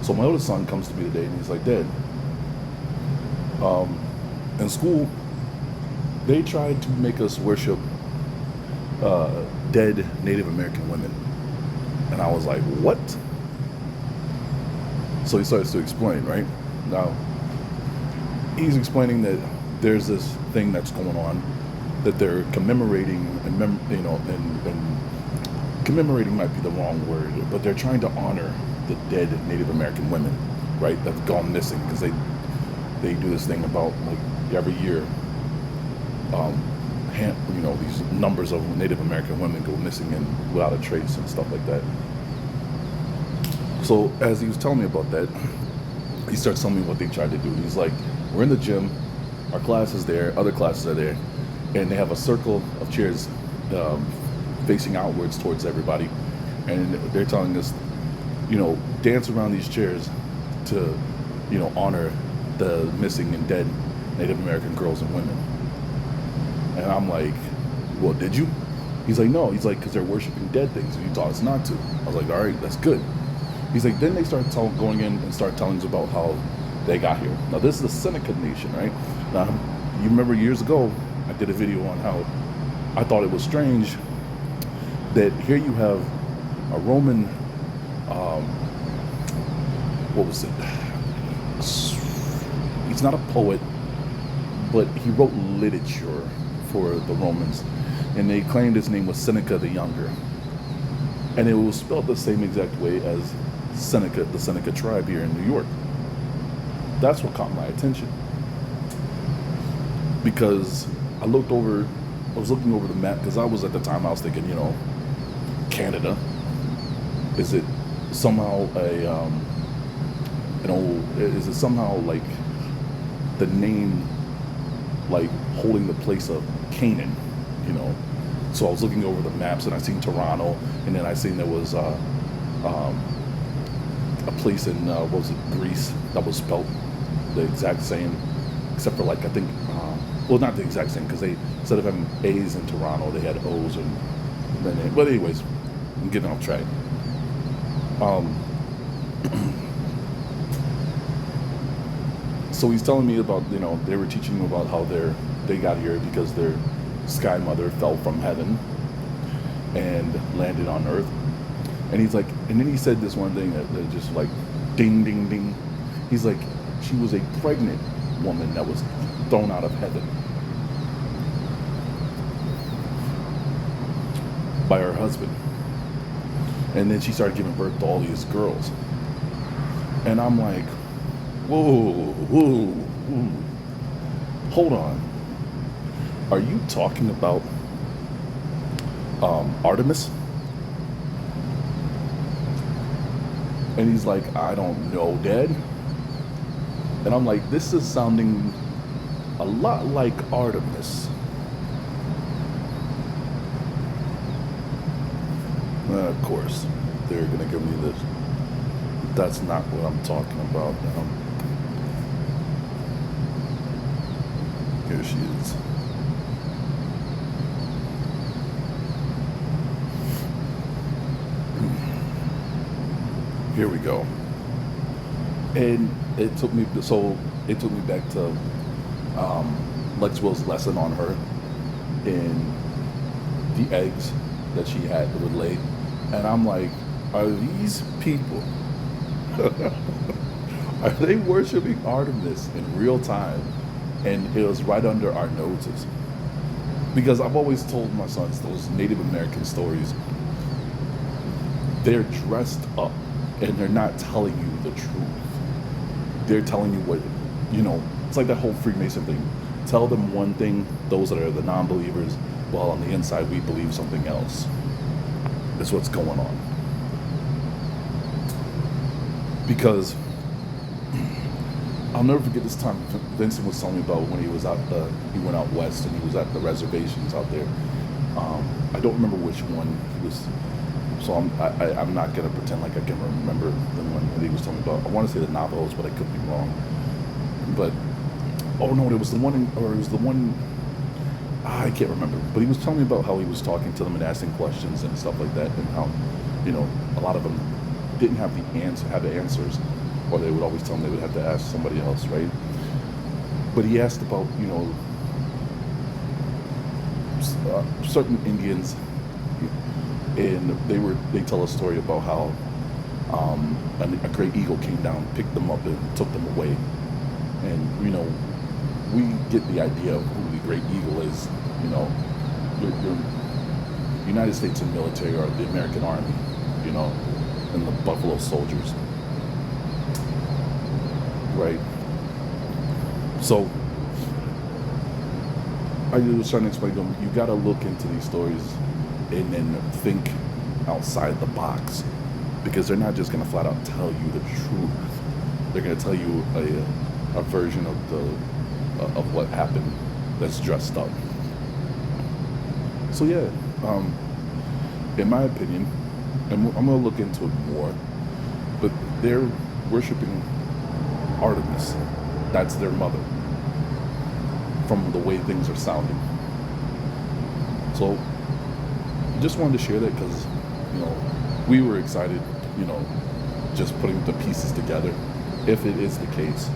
So my oldest son comes to me today and he's like, Dad, in school, they tried to make us worship dead Native American women. And I was like, what? So he starts to explain, right? Now, he's explaining that there's this thing that's going on that they're commemorating, and commemorating might be the wrong word, but they're trying to honor the dead Native American women, right, that have gone missing, because they do this thing about, like, every year, these numbers of Native American women go missing and without a trace and stuff like that. So as he was telling me about that, he starts telling me what they tried to do. He's like, we're in the gym, our class is there, other classes are there, and they have a circle of chairs facing outwards towards everybody, and they're telling us, dance around these chairs to, honor the missing and dead Native American girls and women. And I'm like, well, did you? He's like, no. He's like, because they're worshiping dead things, and you taught us not to. I was like, all right, that's good. He's like, then they start going in and start telling us about how they got here. Now, this is the Seneca Nation, right? Now, you remember years ago, I did a video on how I thought it was strange that here you have a Roman, what was it? He's not a poet, but he wrote literature for the Romans, and they claimed his name was Seneca the Younger, and it was spelled the same exact way as Seneca, the Seneca tribe here in New York. That's what caught my attention, because I was looking over the map, because I was, at the time, I was thinking, Canada, is it somehow is it somehow like the name, like, holding the place of Canaan, So I was looking over the maps, and I seen Toronto, and then I seen there was a place in what was it, Greece, that was spelt the exact same, except for, like, I think, well, not the exact same, because they, instead of having A's in Toronto, they had O's, but anyways, I'm getting off track. So he's telling me about, they were teaching him about how they got here because their sky mother fell from heaven and landed on earth. And he's like, and then he said this one thing that just, like, ding, ding, ding. He's like, she was a pregnant woman that was thrown out of heaven by her husband. And then she started giving birth to all these girls. And I'm like, whoa, hold on. Are you talking about Artemis? And he's like, I don't know, Dad. And I'm like, this is sounding a lot like Artemis. Of course, they're going to give me this. That's not what I'm talking about now. Here she is. Here we go. And it took me back to Lex Will's lesson on her in the eggs that she had would lay. And I'm like, are these people, are they worshiping Artemis in real time? And it was right under our noses. Because I've always told my sons those Native American stories, they're dressed up and they're not telling you the truth. They're telling you what, it's like that whole Freemason thing. Tell them one thing, those that are the non-believers, while on the inside we believe something else. That's what's going on. Because I'll never forget this time Vincent was telling me about when he was he went out west and he was at the reservations out there. I don't remember which one he was, so I'm not going to pretend like I can remember the one that he was telling me about. I want to say the Navajos, but I could be wrong. But, oh no, it was the one, I can't remember. But he was telling me about how he was talking to them and asking questions and stuff like that, and how, a lot of them didn't have the answers. or they would always tell him they would have to ask somebody else, right? But he asked about, certain Indians, and they tell a story about how a great eagle came down, picked them up, and took them away. And we get the idea of who the great eagle is. Your United States military, or the American Army, and the Buffalo Soldiers, right? So I was trying to explain to them, you got to look into these stories and then think outside the box, because they're not just going to flat out tell you the truth. They're going to tell you a version of what happened that's dressed up. So yeah, in my opinion, and I'm going to look into it more, but they're worshiping Artemis. That's their mother, from the way things are sounding. So just wanted to share that because, we were excited, just putting the pieces together, if it is the case.